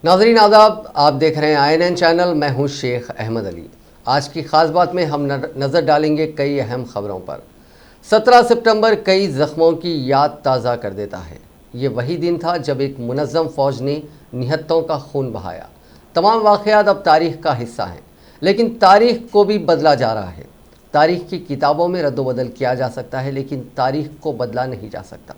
नाज़रीन आदाब, आप देख रहे हैं INN चैनल। मैं हूं शेख अहमद अली। आज की ख़ास बात में हम नज़र डालेंगे कई अहम खबरों पर। 17 सितंबर कई ज़ख्मों की याद ताज़ा कर देता है। ये वही दिन था जब एक मुनज़्ज़म फ़ौज ने निहत्तों का खून बहाया। तमाम वाक़यात अब तारीख़ का हिस्सा हैं, लेकिन तारीख़ को भी बदला जा रहा है। तारीख़ की किताबों में रद्द-बदल किया जा सकता है, लेकिन तारीख़ को बदला नहीं जा सकता।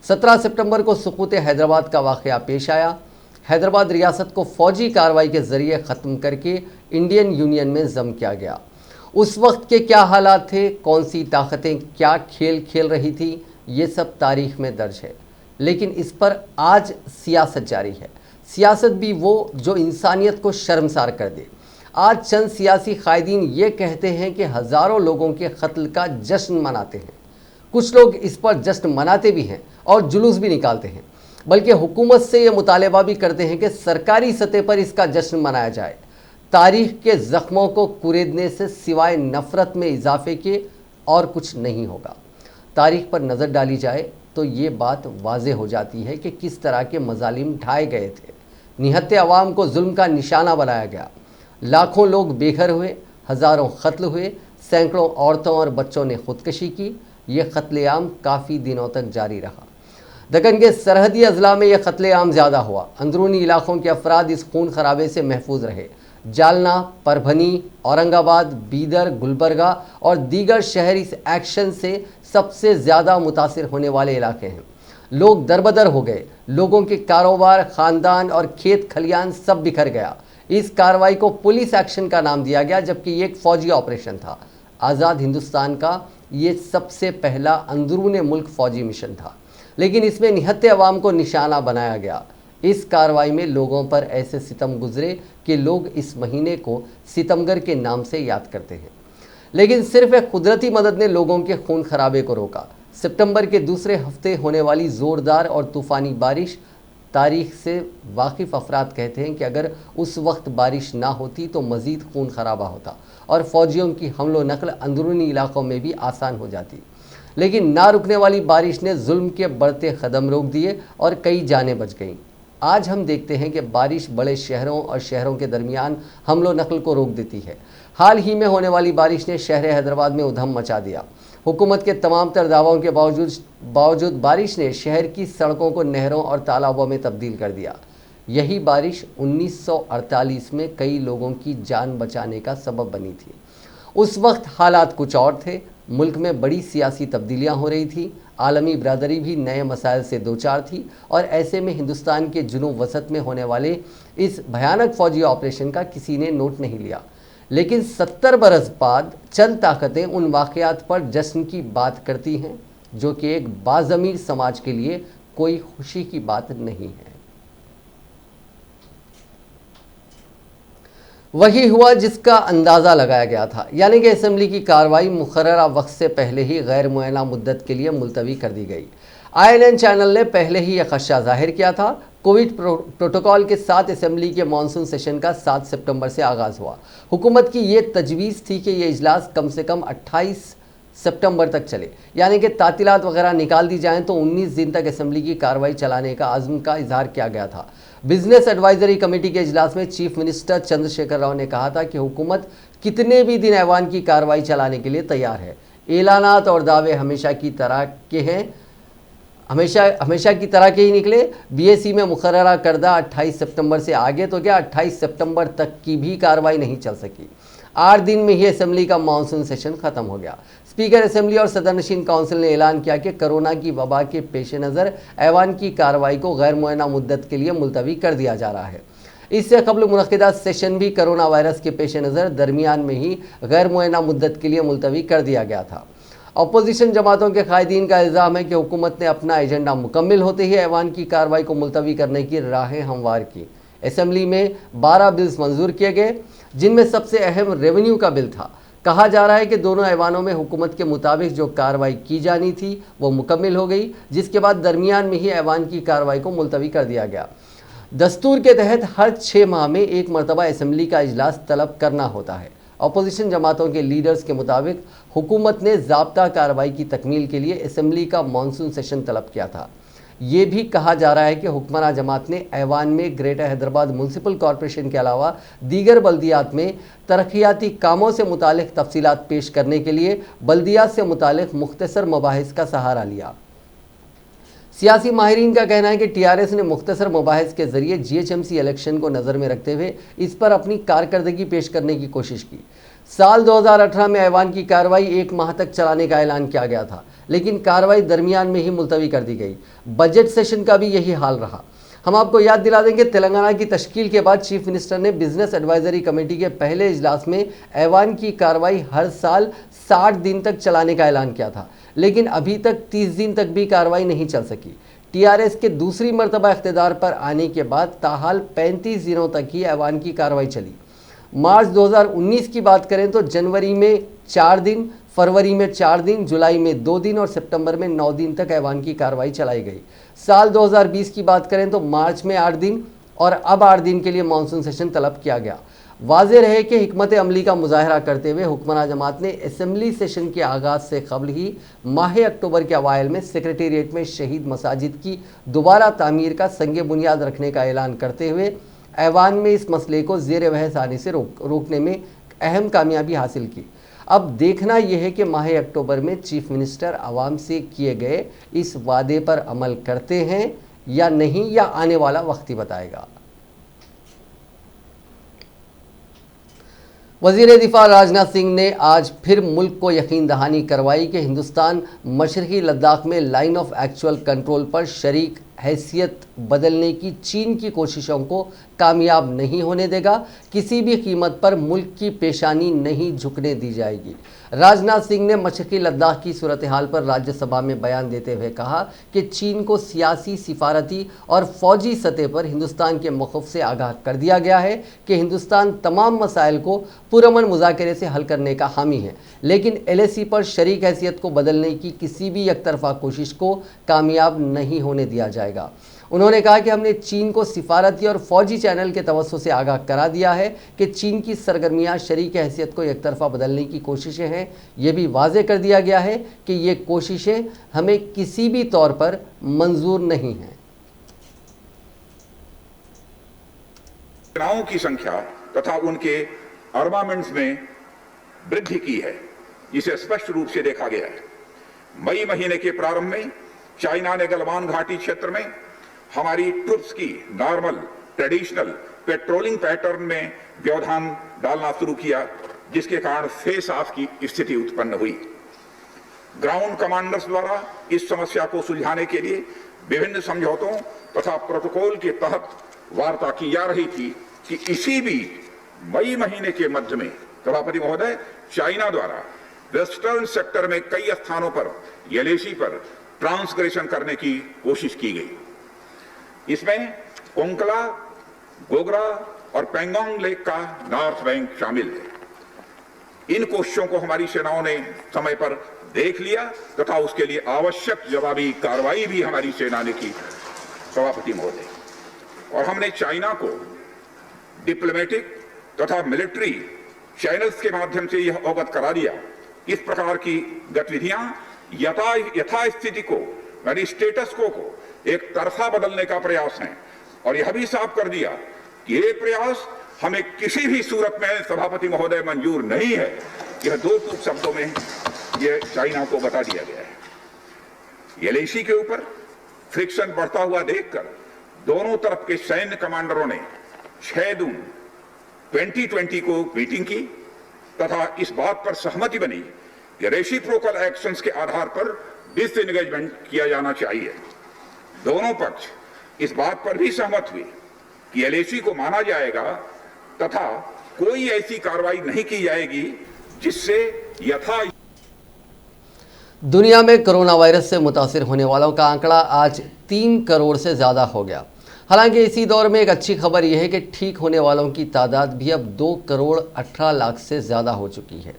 17 सितंबर को सुक़ूत हैदराबाद का वाक़या पेश आया। हैदराबाद रियासत को फ़ौजी कार्रवाई के ज़रिए ख़त्म करके इंडियन यूनियन में ज़म किया गया। उस वक्त के क्या हालात थे, कौन सी ताकतें क्या खेल खेल रही थी, ये सब तारीख़ में दर्ज है। लेकिन इस पर आज सियासत जारी है। सियासत भी वो जो इंसानियत को शर्मसार कर दे। आज चंद सियासी कायदीन ये कहते हैं कि हज़ारों लोगों के कत्ल का जश्न मनाते हैं। कुछ लोग इस पर जश्न मनाते भी हैं और जुलूस भी निकालते हैं, बल्कि हुकूमत से ये मुतालबा भी करते हैं कि सरकारी सतह पर इसका जश्न मनाया जाए। तारीख़ के ज़ख्मों को कुरेदने से सिवाय नफ़रत में इजाफे के और कुछ नहीं होगा। तारीख़ पर नज़र डाली जाए तो ये बात वाज़ेह हो जाती है कि किस तरह के मज़ालिम ढाए गए थे। निहत्ते अवाम को जुल्म का निशाना बनाया गया। लाखों लोग बेघर हुए, हज़ारों कत्ल हुए, सैकड़ों औरतों और बच्चों ने खुदकशी की। ये कत्लेआम काफ़ी दिनों तक जारी रहा। दक्कन के सरहदी अजला में यह कत्लेआम ज़्यादा हुआ। अंदरूनी इलाकों के अफराद इस खून खराबे से महफूज रहे। जालना, परभनी, औरंगाबाद, बीदर, गुलबर्गा और दीगर शहर इस एक्शन से सबसे ज़्यादा मुतासिर होने वाले इलाके हैं। लोग दरबदर हो गए। लोगों के कारोबार, ख़ानदान और खेत खलियान सब बिखर गया। इस कार्रवाई को पुलिस एक्शन का नाम दिया गया, जबकि ये एक फ़ौजी ऑपरेशन था। आज़ाद हिंदुस्तान का ये सबसे पहला अंदरून मुल्क फ़ौजी मिशन था, लेकिन इसमें निहत्ते अवाम को निशाना बनाया गया। इस कार्रवाई में लोगों पर ऐसे सितम गुजरे कि लोग इस महीने को सितमगर के नाम से याद करते हैं। लेकिन सिर्फ एक कुदरती मदद ने लोगों के खून खराबे को रोका। सितंबर के दूसरे हफ्ते होने वाली ज़ोरदार और तूफ़ानी बारिश, तारीख़ से वाकिफ़ अफराद कहते हैं कि अगर उस वक्त बारिश ना होती तो मज़ीद खून खराबा होता और फ़ौजियों की हमलो नकल अंदरूनी इलाक़ों में भी आसान हो जाती। लेकिन ना रुकने वाली बारिश ने जुल्म के बढ़ते कदम रोक दिए और कई जानें बच गईं। आज हम देखते हैं कि बारिश बड़े शहरों और शहरों के दरमियान हमलो नकल को रोक देती है। हाल ही में होने वाली बारिश ने शहर हैदराबाद में उधम मचा दिया। हुकूमत के तमाम तर दावों के बावजूद बारिश ने शहर की सड़कों को नहरों और तालाबों में तब्दील कर दिया। यही बारिश 1948 में कई लोगों की जान बचाने का सबब बनी थी। उस वक्त हालात कुछ और थे। मुल्क में बड़ी सियासी तब्दीलियां हो रही थी। आलमी बरादरी भी नए मसाइल से दो चार थी और ऐसे में हिंदुस्तान के जुनूब वसत में होने वाले इस भयानक फ़ौजी ऑपरेशन का किसी ने नोट नहीं लिया। लेकिन 70 बरस बाद चंद ताकतें उन वाक़यात पर जश्न की बात करती हैं, जो कि एक बाज़मीर समाज के लिए कोई खुशी की बात नहीं है। वही हुआ जिसका अंदाज़ा लगाया गया था, यानी कि असेंबली की कार्रवाई मुकर्ररा वक्त से पहले ही गैर मुअय्यना मुद्दत के लिए मुलतवी कर दी गई। INN चैनल ने पहले ही यह खदशा जाहिर किया था। कोविड प्रोटोकॉल के साथ असेंबली के मानसून सेशन का 7 सितंबर से आगाज़ हुआ। हुकूमत की ये तजवीज़ थी कि ये इजलास कम से कम 28 सितंबर तक चले, यानी कि तातीलात वगैरह निकाल दी जाएँ तो 19 दिन तक असेंबली की कार्रवाई चलाने का अज़्म का इजहार किया गया था। बिजनेस एडवाइजरी कमेटी के इजलास में चीफ मिनिस्टर चंद्रशेखर राव ने कहा था कि हुकूमत कितने भी दिन ऐवान की कार्रवाई चलाने के लिए तैयार है। ऐलानात और दावे हमेशा की तरह के हैं, हमेशा की तरह के ही निकले। BAC में मुकर्ररा करदा 28 सितंबर से आगे तो क्या 28 सितंबर तक की भी कार्रवाई नहीं चल सकी। 8 दिन में ही असेंबली का मानसून सेशन ख़त्म हो गया। स्पीकर असेंबली और सदरनशीन काउंसिल ने ऐलान किया कि कोरोना की वबा के पेश नज़र ऐवान की कार्रवाई को गैर मुअय्यना मुद्दत के लिए मुलतवी कर दिया जा रहा है। इससे कबल मुनक़िदा सेशन भी कोरोना वायरस के पेश नज़र दरमियान में ही गैर मुअय्यना मुद्दत के लिए मुलतवी कर दिया गया था। अपोजिशन जमातों के कायदीन का इल्ज़ाम है कि हुकूमत ने अपना एजेंडा मुकम्मिल होते ही ऐवान की कार्रवाई को मुलतवी करने की राहें हमवार की। असेंबली में 12 बिल्स मंजूर किए गए, जिनमें सबसे अहम रेवेन्यू का बिल था। कहा जा रहा है कि दोनों ऐवानों में हुकूमत के मुताबिक जो कार्रवाई की जानी थी वो मुकम्मिल हो गई, जिसके बाद दरमियान में ही ऐवान की कार्रवाई को मुलतवी कर दिया गया। दस्तूर के तहत हर 6 माह में एक मरतबा असेंबली का इजलास तलब करना होता है। अपोजिशन जमातों के लीडर्स के मुताबिक हुकूमत ने ज़ाब्ता कार्रवाई की तकमील के लिए असेंबली का मानसून सेशन तलब किया था। ये भी कहा जा रहा है कि हुक्मरान जमात ने ऐवान में ग्रेटर हैदराबाद म्यूनसिपल कॉरपोरेशन के अलावा दीगर बल्दियात में तरक्याती कामों से मुतालिक तफसीलात पेश करने के लिए बल्दियात से मुतालिक मुख्तसर मबाहिस का सहारा लिया। सियासी माहिरीन का कहना है कि टीआरएस ने मुख्तसर मबाहिस के जरिए जीएचएमसी इलेक्शन को नज़र में रखते हुए इस पर अपनी कारकर्दगी पेश करने की कोशिश की। साल 2018 में ऐवान की कार्रवाई 1 माह तक चलाने का ऐलान किया गया था, लेकिन कार्रवाई दरमियान में ही मुलतवी कर दी गई। बजट सेशन का भी यही हाल रहा। हम आपको याद दिला देंगे, तेलंगाना की तश्कील के बाद चीफ मिनिस्टर ने बिजनेस एडवाइजरी कमेटी के पहले इजलास में ऐवान की कार्रवाई हर साल 60 दिन तक चलाने का ऐलान किया था, लेकिन अभी तक 30 दिन तक भी कार्रवाई नहीं चल सकी। टीआरएस के दूसरी मरतबा इख्तिदार पर आने के बाद ताहाल 35 दिनों तक ही ऐवान की कार्रवाई चली। मार्च 2019 की बात करें तो जनवरी में 4 दिन, फरवरी में 4 दिन, जुलाई में 2 दिन और सितंबर में 9 दिन तक ऐवान की कार्रवाई चलाई गई। साल 2020 की बात करें तो मार्च में 8 दिन और अब 8 दिन के लिए मानसून सेशन तलब किया गया। वाज़ेह रहे कि हिकमत अमली का मुजाहरा करते हुए हुक्मरान जमात ने असम्बली सेशन के आगाज़ से कबल ही माह अक्टूबर के अवाइल में सेक्रेटेरिएट में शहीद मसाजिद की दोबारा तामीर का संग बुनियाद रखने का ऐलान करते हुए ऐवान में इस मसले को ज़ेर बहस आने से रोकने में अहम कामयाबी हासिल की। अब देखना यह है कि माह अक्टूबर में चीफ मिनिस्टर आवाम से किए गए इस वादे पर अमल करते हैं या नहीं, या आने वाला वक्त ही बताएगा। वज़ीर दिफा राजनाथ सिंह ने आज फिर मुल्क को यकीन दहानी करवाई कि हिंदुस्तान मशरक़ी लद्दाख में लाइन ऑफ एक्चुअल कंट्रोल पर शरीक हैसियत बदलने की चीन की कोशिशों को कामयाब नहीं होने देगा। किसी भी कीमत पर मुल्क की पेशानी नहीं झुकने दी जाएगी। राजनाथ सिंह ने मशरक़ी लद्दाख की सूरत हाल पर राज्यसभा में बयान देते हुए कहा कि चीन को सियासी, सिफारती और फौजी सतह पर हिंदुस्तान के मौक़िफ़ से आगाह कर दिया गया है कि हिंदुस्तान तमाम मसाइल को पुरअमन मुज़ाकरे से हल करने का हामी है, लेकिन LAC पर शरीक हैसियत को बदलने की किसी भी एकतरफ़ा कोशिश को कामयाब नहीं होने दिया जाएगा। उन्होंने कहा कि हमने चीन को सिफारती और फौजी चैनल के तवज्जो से आगाह करा दिया है कि चीन की सरगर्मियाँ शरीक हैसियत को एकतरफ़ा बदलने की कोशिशें हैं। ये भी वाज़ेह कर दिया गया है कि ये कोशिशें हमें किसी भी तौर पर मंजूर नहीं हैं। सेनाओं की संख्या तथा उनके आर्मामेंट्स में वृद्धि की है, जिसे स्पष्ट रूप से देखा गया है। मई महीने के प्रारंभ में चाइना ने गलवान घाटी क्षेत्र में हमारी ट्रुप्स की नॉर्मल ट्रेडिशनल पेट्रोलिंग पैटर्न में व्यवधान डालना शुरू किया, जिसके कारण फेस ऑफ की स्थिति उत्पन्न हुई। ग्राउंड कमांडर्स द्वारा इस समस्या को सुलझाने के लिए विभिन्न समझौतों तथा प्रोटोकॉल के तहत वार्ता की जा रही थी कि इसी बीच मई महीने के मध्य में सभापति महोदय, चाइना द्वारा वेस्टर्न सेक्टर में कई स्थानों पर LAC पर ट्रांसग्रेशन करने की कोशिश की गई। इसमें कोंकला, गोगरा और पेंगोंग लेक का नॉर्थ बैंक शामिल है। इन कोशिशों को हमारी सेनाओं ने समय पर देख लिया तथा उसके लिए आवश्यक जवाबी कार्रवाई भी हमारी सेना ने की, सभापति महोदय। और हमने चाइना को डिप्लोमेटिक तथा मिलिट्री चैनल्स के माध्यम से यह अवगत करा दिया कि इस प्रकार की गतिविधियां यथास्थिति को, यानी स्टेटस को एक तरफा बदलने का प्रयास है, और यह भी साफ कर दिया कि ये प्रयास हमें किसी भी सूरत में, सभापति महोदय, मंजूर नहीं है। यह 2 टूक शब्दों में यह चाइना को बता दिया गया है। LAC के ऊपर फ्रिक्शन बढ़ता हुआ देखकर दोनों तरफ के सैन्य कमांडरों ने 6 जून 2020 को मीटिंग की तथा इस बात पर सहमति बनी कि रेसिप्रोकल एक्शंस के आधार पर डिसएंगेजमेंट किया जाना चाहिए। दोनों पक्ष इस बात पर भी सहमत हुए कि LAC को माना जाएगा तथा कोई ऐसी कार्रवाई नहीं की जाएगी जिससे दुनिया में कोरोना वायरस से मुतासिर होने वालों का आंकड़ा आज 3 करोड़ से ज़्यादा हो गया। हालांकि इसी दौर में एक अच्छी खबर यह है कि ठीक होने वालों की तादाद भी अब 2 करोड़ 18 लाख से ज़्यादा हो चुकी है।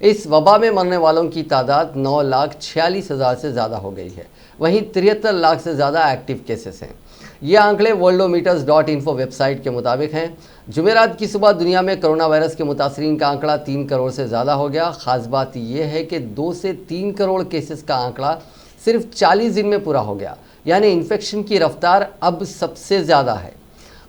इस वबा में मरने वालों की तादाद 9,46,000 से ज़्यादा हो गई है। वहीं 73 लाख से ज़्यादा एक्टिव केसेस हैं। ये आंकड़े worldometers.info वेबसाइट के मुताबिक हैं। जुमेरात की सुबह दुनिया में कोरोना वायरस के मुतासरीन का आंकड़ा 3 करोड़ से ज़्यादा हो गया। ख़ास बात यह है कि 2 से 3 करोड़ केसेस का आंकड़ा सिर्फ 40 दिन में पूरा हो गया। यानी इन्फेक्शन की रफ्तार अब सबसे ज़्यादा है।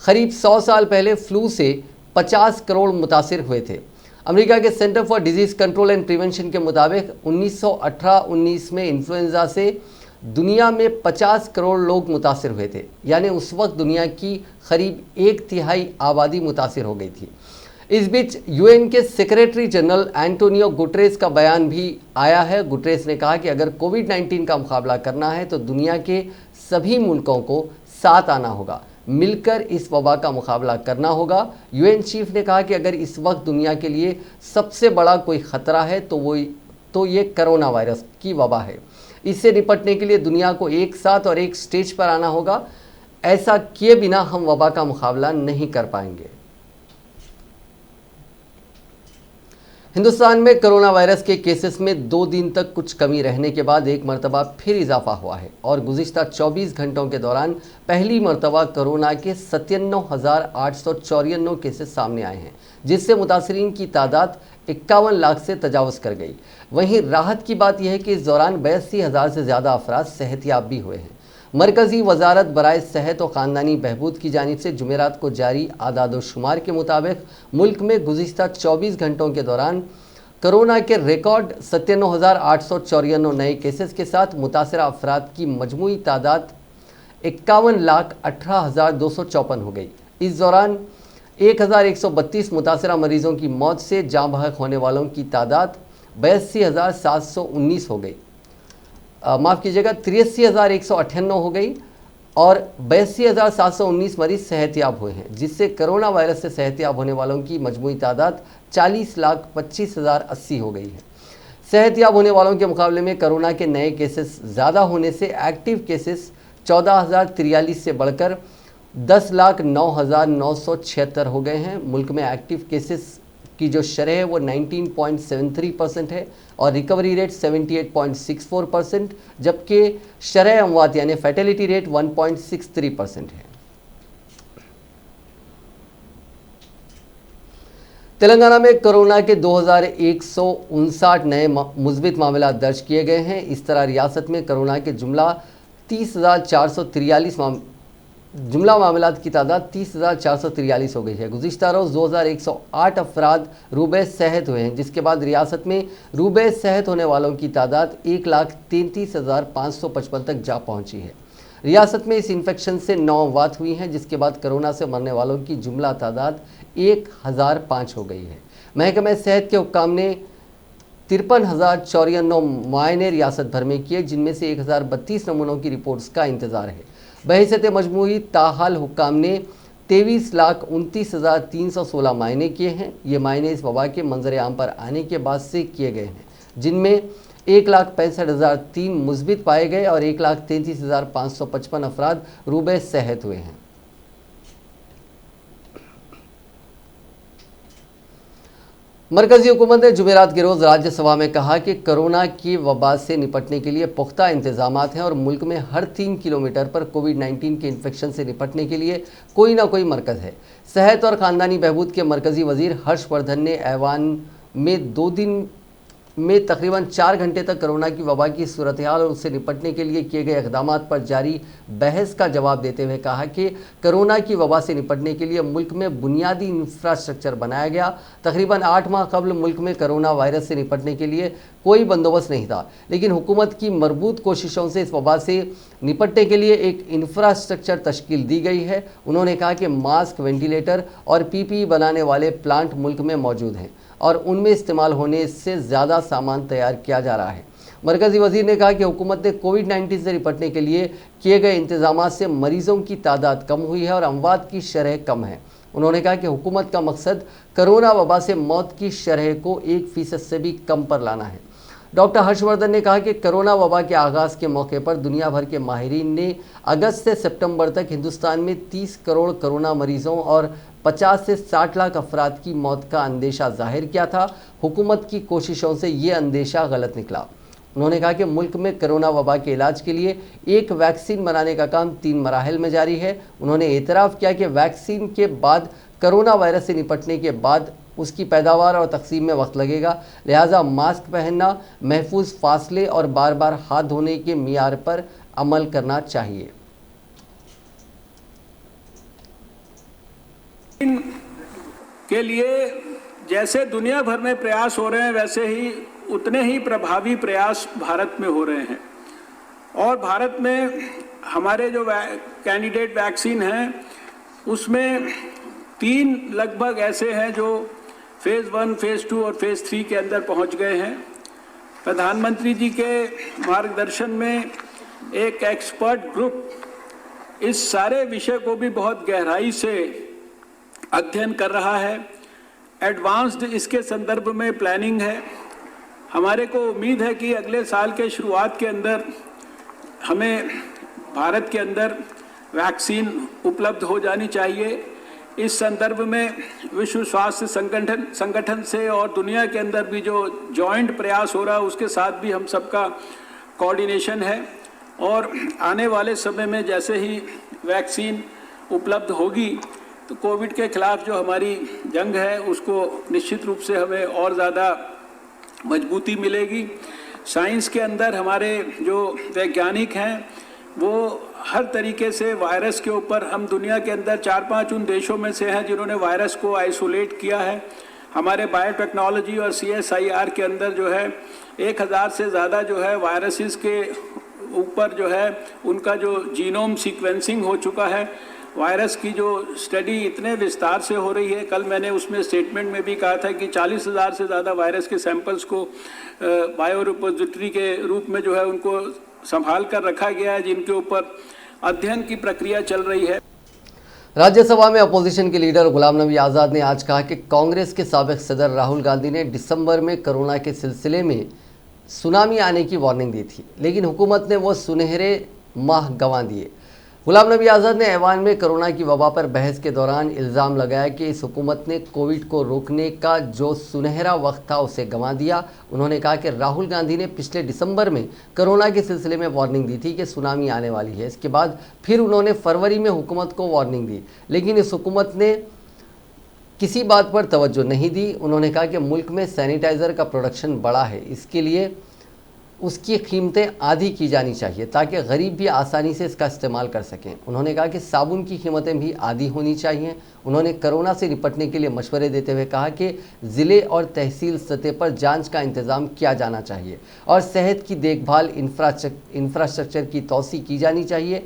करीब 100 साल पहले फ्लू से 50 करोड़ मुतासिर हुए थे। अमेरिका के centre for disease control and prevention के मुताबिक 1918-19 में इन्फ्लुएंजा से दुनिया में 50 करोड़ लोग मुतासिर हुए थे, यानी उस वक्त दुनिया की करीब 1/3 आबादी मुतासिर हो गई थी। इस बीच यूएन के सेक्रेटरी जनरल एंटोनियो गुटेरेस का बयान भी आया है। गुटेरेस ने कहा कि अगर कोविड-19 का मुकाबला करना है तो दुनिया के सभी मुल्कों को साथ आना होगा, मिलकर इस वबा का मुकाबला करना होगा। यूएन चीफ ने कहा कि अगर इस वक्त दुनिया के लिए सबसे बड़ा कोई ख़तरा है तो ये कोरोना वायरस की वबा है। इससे निपटने के लिए दुनिया को एक साथ और एक स्टेज पर आना होगा। ऐसा किए बिना हम वबा का मुकाबला नहीं कर पाएंगे। हिंदुस्तान में कोरोना वायरस के केसेस में 2 दिन तक कुछ कमी रहने के बाद एक मरतबा फिर इजाफा हुआ है और गुज़िश्ता 24 घंटों के दौरान पहली मरतबा कोरोना के 97,894 केसेस सामने आए हैं, जिससे मुतासरीन की तादाद 51 लाख से तजावज़ कर गई। वहीं राहत की बात यह है कि इस दौरान 82,000 से ज़्यादा अफराद सेहतियाब भी हुए हैं। मरकज़ी वजारत बराए सेहत और ख़ानदानी बहबूद की जानिब से जुमेरात को जारी आदाद-ओ-शुमार के मुताबिक मुल्क में गुज़िश्ता 24 घंटों के दौरान कोरोना के रिकॉर्ड 97,894 नए केसेस के साथ मुतासरा अफराद की मजमूई तादाद 51,18,254 हो गई। इस दौरान 1,132 मुतासरा मरीज़ों की मौत से जाँ बहक होने वालों की तादाद 82,719 हो गई, माफ़ कीजिएगा 83,198 हो गई और 82,719 मरीज़ सेहतियाब हुए हैं, जिससे कोरोना वायरस से सेहतियाब होने वालों की मजमूई तादाद 40,25,080 हो गई है। सेहतियाब होने वालों के मुकाबले में कोरोना के नए केसेस ज़्यादा होने से एक्टिव केसेस 14,043 से बढ़कर 10,09,976 हो गए हैं। मुल्क में एक्टिव केसेस की जो शरह है वो 19.73% है और रिकवरी रेट 78.64%, जबकि शरह अमवात यानी फैटेलिटी रेट 1.63% है। तेलंगाना में कोरोना के 2,159 नए मुस्बित मामला दर्ज किए गए हैं। इस तरह रियासत में कोरोना के जुमला मामलात की तादाद 30,443 हो गई है। गुज़िश्ता रोज़ 2,108 अफराद रूबे सेहत हुए हैं, जिसके बाद रियासत में रूबे सेहत होने वालों की तादाद 1,33,555 तक जा पहुंची है। रियासत में इस इन्फेक्शन से 9 अमवात हुई हैं, जिसके बाद कोरोना से मरने वालों की जुमला तादाद 1,005 हो गई है। महकमा सेहत के हुक्काम ने 53,094 मुआयने रियासत भर में किए, जिनमें से 1,032 नमूनों की रिपोर्ट्स का इंतज़ार है। बहैसियत मजमूई ताहाल हुक्काम ने 23,29,316 मायने किए हैं। ये मायने इस वबा के मंजर आम पर आने के बाद से किए गए हैं, जिनमें 1,65,003 मुस्बित पाए गए और 1,33,555 अफराद रूबे सेहत हुए हैं। मरकज़ी हुकूमत ने जुमेरात के रोज़ राज्यसभा में कहा कि कोरोना की वबा से निपटने के लिए पुख्ता इंतजामात हैं और मुल्क में हर 3 किलोमीटर पर कोविड-19 के इन्फेक्शन से निपटने के लिए कोई ना कोई मरकज़ है। सेहत और ख़ानदानी बहबूद के मरकज़ी वज़ीर हर्षवर्धन ने ऐवान में 2 दिन में तकरीबन 4 घंटे तक कोरोना की वबा की सूरत हाल और उससे निपटने के लिए किए गए इक़दामात पर जारी बहस का जवाब देते हुए कहा कि कोरोना की वबा से निपटने के लिए मुल्क में बुनियादी इंफ्रास्ट्रक्चर बनाया गया। तकरीबन 8 माह कबल मुल्क में कोरोना वायरस से निपटने के लिए कोई बंदोबस्त नहीं था, लेकिन हुकूमत की मरबूत कोशिशों से इस वबा से निपटने के लिए एक इंफ्रास्ट्रक्चर तश्कील दी गई है। उन्होंने कहा कि मास्क, वेंटिलेटर और पीपीई बनाने वाले प्लांट मुल्क में मौजूद हैं और उनमें इस्तेमाल होने से ज़्यादा सामान तैयार किया जा रहा है। मरकज़ी वज़ीर ने कहा कि हुकूमत ने कोविड-19 से निपटने के लिए किए गए इंतजामात से मरीज़ों की तादाद कम हुई है और अमवात की शरह कम है। उन्होंने कहा कि हुकूमत का मकसद कोरोना वबा से मौत की शरह को 1% से भी कम पर लाना है। डॉक्टर हर्षवर्धन ने कहा कि कोरोना वबा के आगाज़ के मौके पर दुनिया भर के माहिरीन ने अगस्त से सितंबर तक हिंदुस्तान में 30 करोड़ कोरोना मरीज़ों और 50 से 60 लाख अफराद की मौत का अंदेशा जाहिर किया था। हुकूमत की कोशिशों से ये अंदेशा गलत निकला। उन्होंने कहा कि मुल्क में कोरोना वबा के इलाज के लिए एक वैक्सीन बनाने का काम 3 मराहिल में जारी है। उन्होंने एतराफ़ किया कि वैक्सीन के बाद कोरोना वायरस से निपटने के बाद उसकी पैदावार और तकसीम में वक्त लगेगा, लिहाजा मास्क पहनना, महफूज फासले और बार बार हाथ धोने के मियार पर अमल करना चाहिए। के लिए जैसे दुनिया भर में प्रयास हो रहे हैं, वैसे ही उतने ही प्रभावी प्रयास भारत में हो रहे हैं। और भारत में हमारे जो कैंडिडेट वैक्सीन हैं, उसमें 3 लगभग ऐसे हैं जो फेज़ 1, फेज़ 2 और फेज़ 3 के अंदर पहुंच गए हैं। प्रधानमंत्री जी के मार्गदर्शन में एक एक्सपर्ट ग्रुप इस सारे विषय को भी बहुत गहराई से अध्ययन कर रहा है। एडवांस्ड इसके संदर्भ में प्लानिंग है। हमारे को उम्मीद है कि अगले साल के शुरुआत के अंदर हमें भारत के अंदर वैक्सीन उपलब्ध हो जानी चाहिए। इस संदर्भ में विश्व स्वास्थ्य संगठन से और दुनिया के अंदर भी जो जॉइंट प्रयास हो रहा है, उसके साथ भी हम सबका कोऑर्डिनेशन है। और आने वाले समय में जैसे ही वैक्सीन उपलब्ध होगी, तो कोविड के खिलाफ जो हमारी जंग है, उसको निश्चित रूप से हमें और ज़्यादा मजबूती मिलेगी। साइंस के अंदर हमारे जो वैज्ञानिक हैं, वो हर तरीके से वायरस के ऊपर, हम दुनिया के अंदर 4-5 उन देशों में से हैं जिन्होंने वायरस को आइसोलेट किया है। हमारे बायोटेक्नोलॉजी और CSIR के अंदर जो है 1000 से ज़्यादा जो है वायरसेस के ऊपर जो है उनका जो जीनोम सीक्वेंसिंग हो चुका है। वायरस की जो स्टडी इतने विस्तार से हो रही है, कल मैंने उसमें स्टेटमेंट में भी कहा था कि 40,000 से ज़्यादा वायरस के सैंपल्स को बायो रिपोजिटरी के रूप में जो है उनको संभाल कर रखा गया है, जिनके ऊपर अध्ययन की प्रक्रिया चल रही है। राज्यसभा में अपोजिशन के लीडर गुलाम नबी आज़ाद ने आज कहा कि कांग्रेस के साबिक सदर राहुल गांधी ने दिसंबर में कोरोना के सिलसिले में सुनामी आने की वार्निंग दी थी, लेकिन हुकूमत ने वो सुनहरे माह गंवा दिए। गुलाम नबी आज़ाद ने ऐवान में कोरोना की वबा पर बहस के दौरान इल्ज़ाम लगाया कि इस हुकूमत ने कोविड को रोकने का जो सुनहरा वक्त था उसे गंवा दिया। उन्होंने कहा कि राहुल गांधी ने पिछले दिसंबर में कोरोना के सिलसिले में वार्निंग दी थी कि सुनामी आने वाली है। इसके बाद फिर उन्होंने फरवरी में हुकूमत को वार्निंग दी, लेकिन इस हुकूमत ने किसी बात पर तवज्जो नहीं दी। उन्होंने कहा कि मुल्क में सैनिटाइज़र का प्रोडक्शन बढ़ा है, इसके लिए उसकी कीमतें आधी की जानी चाहिए ताकि गरीब भी आसानी से इसका इस्तेमाल कर सकें। उन्होंने कहा कि साबुन की कीमतें भी आधी होनी चाहिए। उन्होंने कोरोना से निपटने के लिए मशवरे देते हुए कहा कि ज़िले और तहसील सतह पर जांच का इंतज़ाम किया जाना चाहिए और सेहत की देखभाल इंफ्रास्ट्रक्चर की तौसी की जानी चाहिए।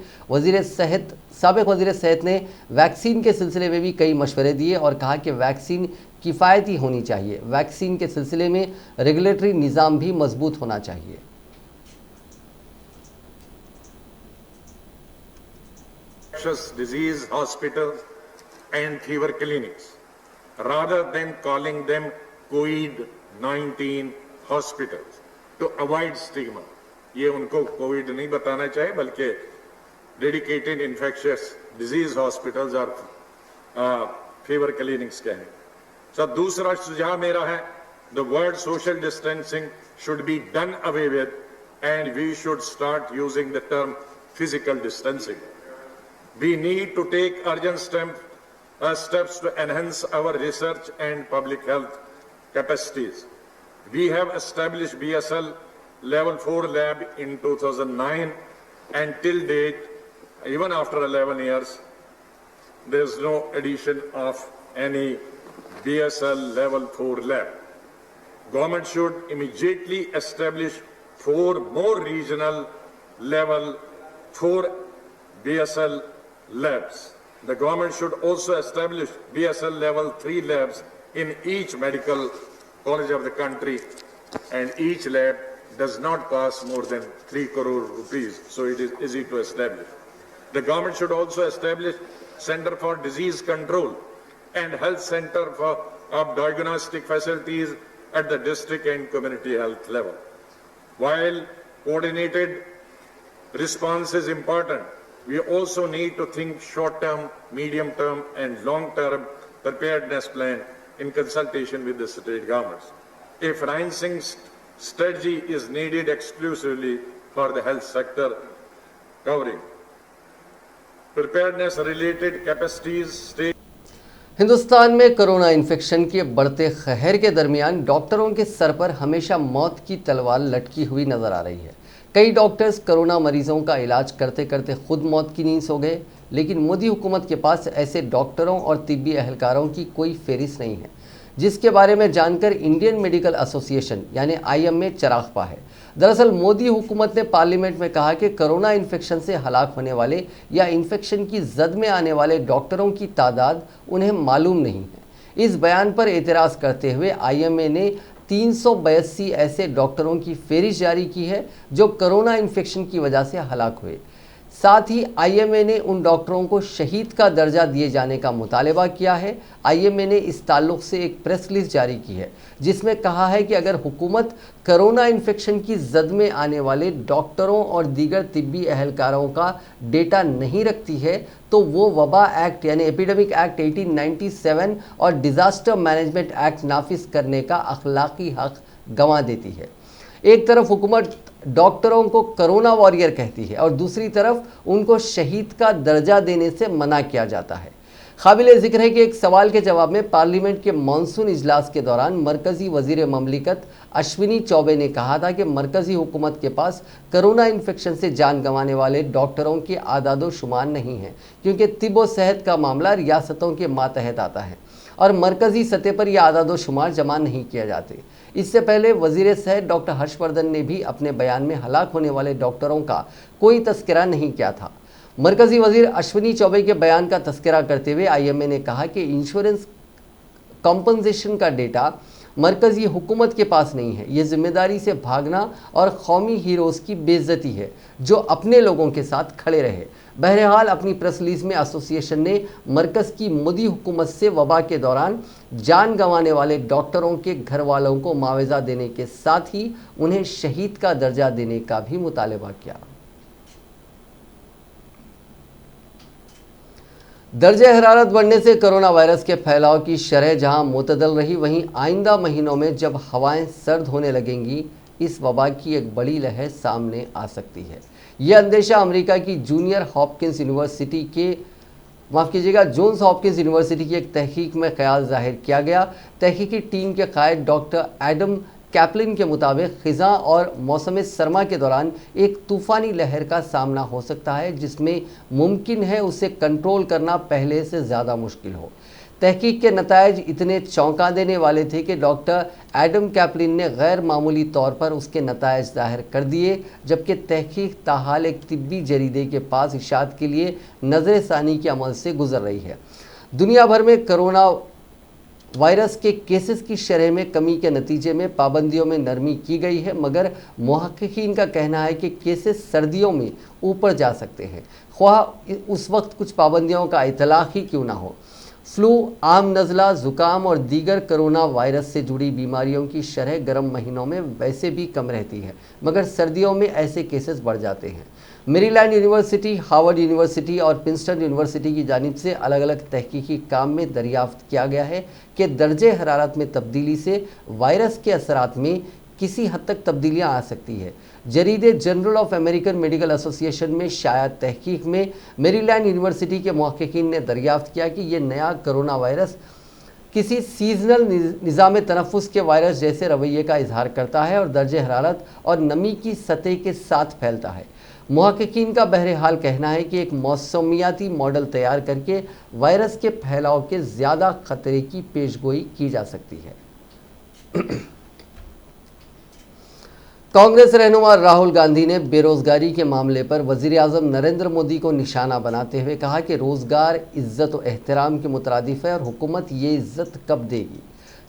साबिक वज़ीर सेहत ने वैक्सीन के सिलसिले में भी कई मशवरे दिए और कहा कि वैक्सीन किफ़ायती होनी चाहिए। वैक्सीन के सिलसिले में रेगुलेटरी निज़ाम भी मजबूत होना चाहिए। Infectious disease hospitals and fever clinics, rather than calling them COVID-19 hospitals, to avoid stigma. ये उनको कोविड नहीं बताना चाहिए, बल्कि डेडिकेटेड इन्फेक्शियस डिजीज हॉस्पिटल्स और फीवर क्लिनिक्स कहें। सब दूसरा सुझाव मेरा है, the word social distancing should be done away with and we should start using the term physical distancing. We need to take urgent steps to enhance our research and public health capacities. We have established BSL Level 4 lab in 2009 and till date, even after 11 years, there is no addition of any BSL Level 4 lab. Government should immediately establish 4 more regional Level 4 BSL labs. The government should also establish BSL Level 3 labs in each medical college of the country, and each lab does not cost more than 3 crore rupees, so it is easy to establish. The government should also establish Center for Disease Control and Health Center of diagnostic facilities at the district and community health level. While coordinated response is important, we also need to think short-term, medium-term and long-term preparedness plan in consultation with the state governments. A financing strategy is needed exclusively for the health sector, covering preparedness related capacities, state Hindustan में corona infection के बढ़ते कहर के दरमियान डॉक्टरों के sir पर हमेशा मौत की तलवार लटकी हुई नजर आ रही है। कई डॉक्टर्स कोरोना मरीजों का इलाज करते करते खुद मौत की नींद सो गए, लेकिन मोदी हुकूमत के पास ऐसे डॉक्टरों और तिब्बी एहलकारों की कोई फहरिस्त नहीं है, जिसके बारे में जानकर इंडियन मेडिकल एसोसिएशन यानी IMA चरागपा है। दरअसल मोदी हुकूमत ने पार्लियामेंट में कहा कि कोरोना इन्फेक्शन से हलाक होने वाले या इन्फेक्शन की जद में आने वाले डॉक्टरों की तादाद उन्हें मालूम नहीं है। इस बयान पर एतराज़ करते हुए IMA ने 382 ऐसे डॉक्टरों की फहरिस्त जारी की है जो कोरोना इन्फेक्शन की वजह से हलाक हुए। साथ ही IMA ने उन डॉक्टरों को शहीद का दर्जा दिए जाने का मुतालबा किया है। IMA ने इस ताल्लुक़ से एक प्रेस रिलीज जारी की है जिसमें कहा है कि अगर हुकूमत कोरोना इन्फेक्शन की जद में आने वाले डॉक्टरों और दीगर तिब्बी एहलकारों का डेटा नहीं रखती है तो वो वबा एक्ट यानी एपिडेमिक एक्ट 1897 और डिज़ास्टर मैनेजमेंट एक्ट नाफिज करने का अखलाकी हक गंवा देती है। एक तरफ हुकूमत डॉक्टरों को कोरोना वॉरियर कहती है और दूसरी तरफ उनको शहीद का दर्जा देने से मना किया जाता है। काबिल जिक्र है कि एक सवाल के जवाब में पार्लियामेंट के मानसून इजलास के दौरान मरकज़ी वज़ीर ममलिकत अश्विनी चौबे ने कहा था कि मरकज़ी हुकूमत के पास कोरोना इन्फेक्शन से जान गंवाने वाले डॉक्टरों के आदादो शुमार नहीं है, क्योंकि तिब व सेहत का मामला रियासतों के मातहत आता है और मरकज़ी सतह पर यह आदादो शुमार जमा नहीं किए जाते। इससे पहले वज़ीर सेहत डॉक्टर हर्षवर्धन ने भी अपने बयान में हलाक होने वाले डॉक्टरों का कोई तस्करा नहीं किया था। मरकज़ी वज़ीर अश्विनी चौबे के बयान का तस्करा करते हुए IMA ने कहा कि इंश्योरेंस कॉम्पनसेशन का डेटा मरकज़ी हुकूमत के पास नहीं है। ये जिम्मेदारी से भागना और कौमी हीरोज़ की बेइज्जती है जो अपने लोगों के साथ खड़े रहे। बहरहाल अपनी प्रेस रिलीज में एसोसिएशन ने मरकज़ की मोदी हुकूमत से वबा के दौरान जान गंवाने वाले डॉक्टरों के घर वालों को मुआवजा देने के साथ ही उन्हें शहीद का दर्जा देने का भी मुतालबा किया। दर्जे हरारत बढ़ने से कोरोना वायरस के फैलाव की शरह जहां मुतदल रही, वहीं आइंदा महीनों में जब हवाएं सर्द होने लगेंगी इस वबा की एक बड़ी लहर सामने आ सकती है। यह अंदेशा अमेरिका की जूनियर हॉपकिंस यूनिवर्सिटी के जोन्स हॉपकिंस यूनिवर्सिटी की एक तहकीक में ख्याल जाहिर किया गया। तहकीकी टीम के कायद डॉक्टर एडम कैप्लिन के मुताबिक ख़िज़ा और मौसम सरमा के दौरान एक तूफ़ानी लहर का सामना हो सकता है जिसमें मुमकिन है उसे कंट्रोल करना पहले से ज़्यादा मुश्किल हो। तहकीक के नतायज इतने चौंका देने वाले थे कि डॉक्टर एडम कैप्लिन ने गैर मामूली तौर पर उसके नतायज जाहिर कर दिए, जबकि तहकीक ताहाल एक तिब्बी जरीदे के पास इशात के लिए नज़र सानी के अमल से गुजर रही है। दुनिया भर में कोरोना वायरस के केसेस की शरह में कमी के नतीजे में पाबंदियों में नरमी की गई है, मगर मुहक्किकीन का कहना है कि केसेस सर्दियों में ऊपर जा सकते हैं, ख्वाह उस वक्त कुछ पाबंदियों का इतलाक़ ही क्यों ना हो। फ्लू, आम नज़ला, ज़ुकाम और दीगर कोरोना वायरस से जुड़ी बीमारियों की शरह गर्म महीनों में वैसे भी कम रहती है, मगर सर्दियों में ऐसे केसेस बढ़ जाते हैं। मेरीलैंड यूनिवर्सिटी, हार्वर्ड यूनिवर्सिटी और प्रिंसटन यूनिवर्सिटी की जानिब से अलग अलग तहकीकी काम में दरियाफ्त किया गया है कि दर्जे हरारत में तब्दीली से वायरस के असरात में किसी हद तक तब्दीलियां आ सकती है। जरीदे journal of American medical association में शाया तहकीक में मेरीलैंड यूनिवर्सिटी के मुहक्किकीन ने दरियाफ्त किया कि यह नया कोरोना वायरस किसी सीजनल निज़ाम तनफ़ुस के वायरस जैसे रवैये का इजहार करता है और दर्जे हरारत और नमी की सतह के साथ फैलता है। मुहक्किकीन का बहरहाल कहना है कि एक मौसमियाती मॉडल तैयार करके वायरस के फैलाव के ज़्यादा खतरे की पेशगोई की जा सकती है। कांग्रेस रहनुमा राहुल गांधी ने बेरोजगारी के मामले पर वज़ीर आज़म नरेंद्र मोदी को निशाना बनाते हुए कहा कि रोज़गार इज़्ज़त और एहतराम के मुतरादिफ है और हुकूमत ये इज़्ज़त कब देगी।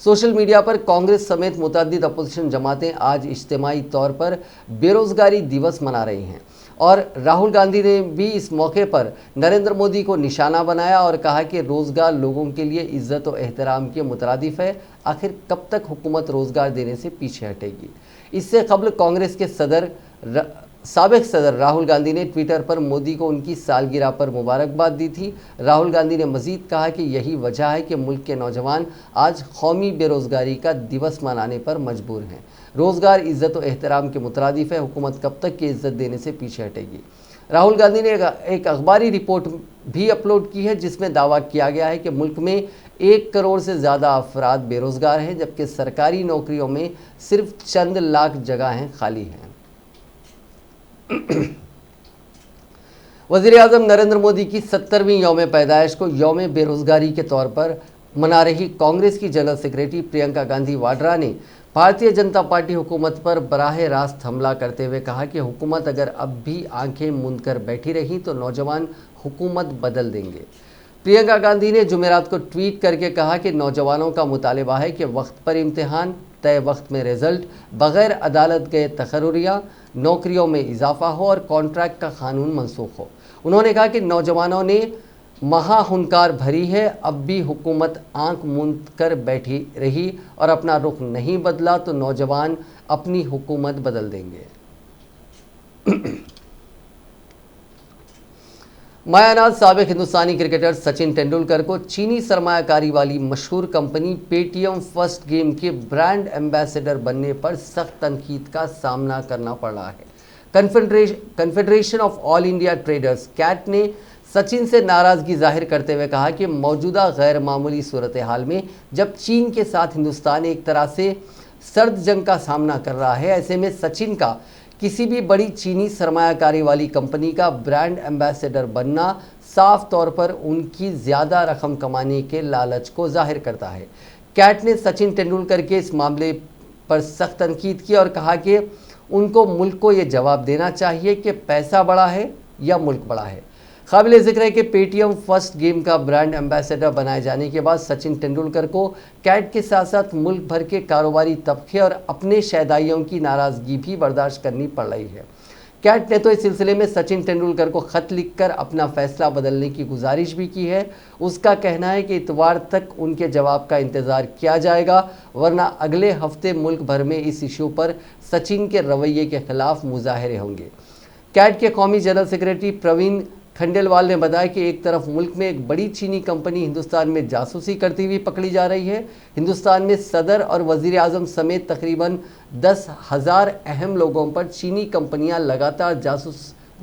सोशल मीडिया पर कांग्रेस समेत मुतअद्दिद अपोजिशन जमातें आज इज्तिमाई तौर पर बेरोज़गारी दिवस मना रही हैं और राहुल गांधी ने भी इस मौके पर नरेंद्र मोदी को निशाना बनाया और कहा कि रोज़गार लोगों के लिए इज़्ज़त और एहतराम के मुतरादिफ है। आखिर कब तक हुकूमत रोज़गार देने से पीछे हटेगी। इससे कबल कांग्रेस के साबिक़ सदर राहुल गांधी ने ट्विटर पर मोदी को उनकी सालगिरह पर मुबारकबाद दी थी। राहुल गांधी ने मज़ीद कहा कि यही वजह है कि मुल्क के नौजवान आज कौमी बेरोज़गारी का दिवस मनाने पर मजबूर हैं। रोज़गार इज़्ज़त और एहतराम के मुतरादिफ है, हुकूमत कब तक की इज़्ज़त देने से पीछे हटेगी। राहुल गांधी ने एक अखबारी रिपोर्ट भी अपलोड की है जिसमें दावा किया गया है कि मुल्क में 1 करोड़ से ज़्यादा अफराद बेरोज़गार हैं, जबकि सरकारी नौकरियों में सिर्फ चंद लाख जगहें खाली हैं। वज़ीर-ए-आज़म नरेंद्र मोदी की 70वीं यौम पैदाइश को यौम बेरोज़गारी के तौर पर मना रही कांग्रेस की जनरल सेक्रेटरी प्रियंका गांधी वाड्रा ने भारतीय जनता पार्टी हुकूमत पर बराह रास्त हमला करते हुए कहा कि हुकूमत अगर अब भी आंखें मूंद कर बैठी रही तो नौजवान हुकूमत बदल देंगे। प्रियंका गांधी ने जुमेरात को ट्वीट करके कहा कि नौजवानों का मुतालिबा है कि वक्त पर इम्तिहान, तय वक्त में रिजल्ट, बग़ैर अदालत गए तकर्रुरियाँ, नौकरियों में इजाफा हो और कॉन्ट्रैक्ट का कानून मनसूख हो। उन्होंने कहा कि नौजवानों ने महाहुंकार भरी है, अब भी हुकूमत आंख मूंद कर बैठी रही और अपना रुख नहीं बदला तो नौजवान अपनी हुकूमत बदल देंगे। मायानाद साबिक हिंदुस्तानी क्रिकेटर सचिन तेंदुलकर को चीनी सरमायाकारी वाली मशहूर कंपनी पेटीएम फर्स्ट गेम के ब्रांड एम्बेसडर बनने पर सख्त तनकीद का सामना करना पड़ रहा है। Confederation of All India Traders CAT ने सचिन से नाराज़गी जाहिर करते हुए कहा कि मौजूदा गैर मामूली सूरत हाल में जब चीन के साथ हिंदुस्तान एक तरह से सर्द जंग का सामना कर रहा है, ऐसे में सचिन का किसी भी बड़ी चीनी सरमायाकारी वाली कंपनी का ब्रांड एम्बेसडर बनना साफ तौर पर उनकी ज़्यादा रकम कमाने के लालच को जाहिर करता है। कैट ने सचिन तेंदुलकर के इस मामले पर सख्त तनकीद की और कहा कि उनको मुल्क को ये जवाब देना चाहिए कि पैसा बड़ा है या मुल्क बड़ा है। काबिल ज़िक्र है कि पेटीएम फर्स्ट गेम का ब्रांड एम्बेसडर बनाए जाने के बाद सचिन तेंदुलकर को कैट के साथ साथ मुल्क भर के कारोबारी तबके और अपने शहदाइयों की नाराज़गी भी बर्दाश्त करनी पड़ रही है। कैट ने तो इस सिलसिले में सचिन तेंदुलकर को ख़त लिखकर अपना फ़ैसला बदलने की गुजारिश भी की है। उसका कहना है कि इतवार तक उनके जवाब का इंतज़ार किया जाएगा, वरना अगले हफ्ते मुल्क भर में इस इशू पर सचिन के रवैये के खिलाफ मुजाहरे होंगे। कैट के कौमी जनरल सेक्रेटरी प्रवीण खंडेलवाल ने बताया कि एक तरफ मुल्क में एक बड़ी चीनी कंपनी हिंदुस्तान में जासूसी करती हुई पकड़ी जा रही है। हिंदुस्तान में सदर और वज़ीर आज़म समेत तकरीबन 10,000 अहम लोगों पर चीनी कंपनियां लगातार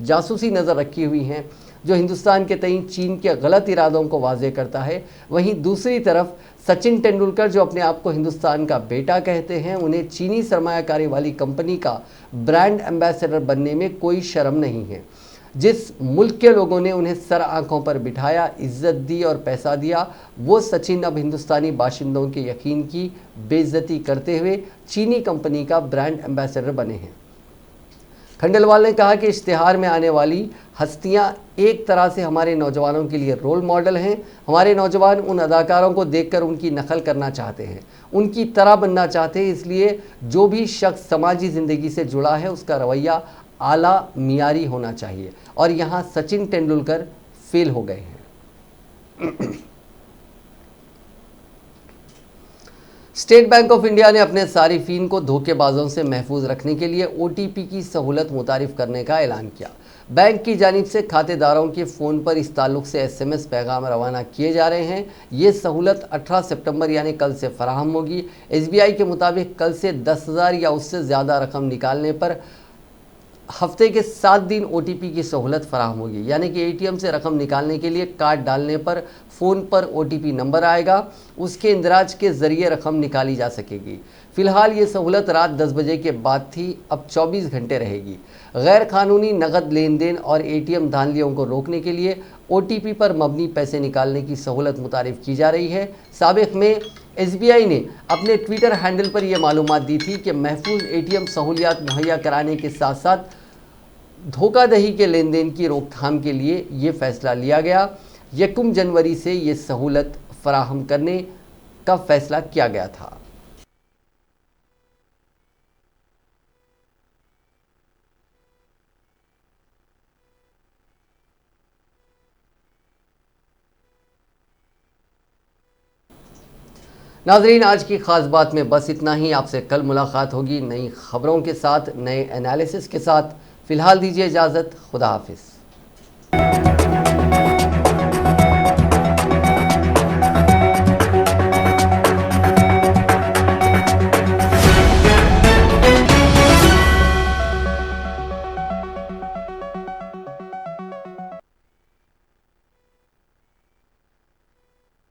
जासूसी नज़र रखी हुई हैं, जो हिंदुस्तान के तईं चीन के गलत इरादों को वाज़ेह करता है। वहीं दूसरी तरफ सचिन तेंदुलकर, जो अपने आप को हिंदुस्तान का बेटा कहते हैं, उन्हें चीनी सरमायाकारी वाली कंपनी का ब्रांड एम्बेसडर बनने में कोई शर्म नहीं है। जिस मुल्क के लोगों ने उन्हें सर आंखों पर बिठाया, इज्जत दी और पैसा दिया, वो सचिन अब हिंदुस्तानी बाशिंदों के यकीन की बेइज्जती करते हुए चीनी कंपनी का ब्रांड एम्बेसडर बने हैं। खंडेलवाल ने कहा कि इश्तिहार में आने वाली हस्तियां एक तरह से हमारे नौजवानों के लिए रोल मॉडल हैं। हमारे नौजवान उन अदाकारों को देखकर उनकी नकल करना चाहते हैं, उनकी तरह बनना चाहते हैं। इसलिए जो भी शख्स समाजी ज़िंदगी से जुड़ा है उसका रवैया आला मियारी होना चाहिए, और यहाँ सचिन तेंदुलकर फेल हो गए हैं। स्टेट बैंक ऑफ इंडिया ने अपने सारिफीन को धोखेबाजों से महफूज रखने के लिए OTP की सहूलत मुतारिफ करने का ऐलान किया। बैंक की जानिब से खातेदारों के फ़ोन पर इस ताल्लुक़ से SMS पैगाम रवाना किए जा रहे हैं। ये सहूलत 18 सितंबर यानी कल से फराहम होगी। SBI के मुताबिक कल से 10,000 या उससे ज़्यादा रकम निकालने पर हफ्ते के 7 दिन OTP की सहूलत फराहम होगी, यानी कि ATM से रकम निकालने के लिए कार्ड डालने पर फ़ोन पर OTP नंबर आएगा, उसके इंदराज के ज़रिए रकम निकाली जा सकेगी। फ़िलहाल ये सहूलत रात 10 बजे के बाद थी, अब 24 घंटे रहेगी। गैर कानूनी नकद लेन देन और ATM धांधलियों को रोकने के लिए OTP पर मबनी पैसे निकालने की सहूलत मुतारिफ की जा रही है। साबिक़ में SBI ने अपने ट्विटर हैंडल पर यह मालूमात दी थी कि महफूज ATM सहूलियात मुहैया कराने के साथ साथ धोखाधड़ी के लेन देन की रोकथाम के लिए ये फ़ैसला लिया गया। 1 जनवरी से ये सहूलत फराहम करने का फ़ैसला किया गया था। नाजरीन, आज की ख़ास बात में बस इतना ही। आपसे कल मुलाकात होगी नई खबरों के साथ, नए एनालिसिस के साथ। फ़िलहाल दीजिए इजाज़त। खुदा हाफिज़।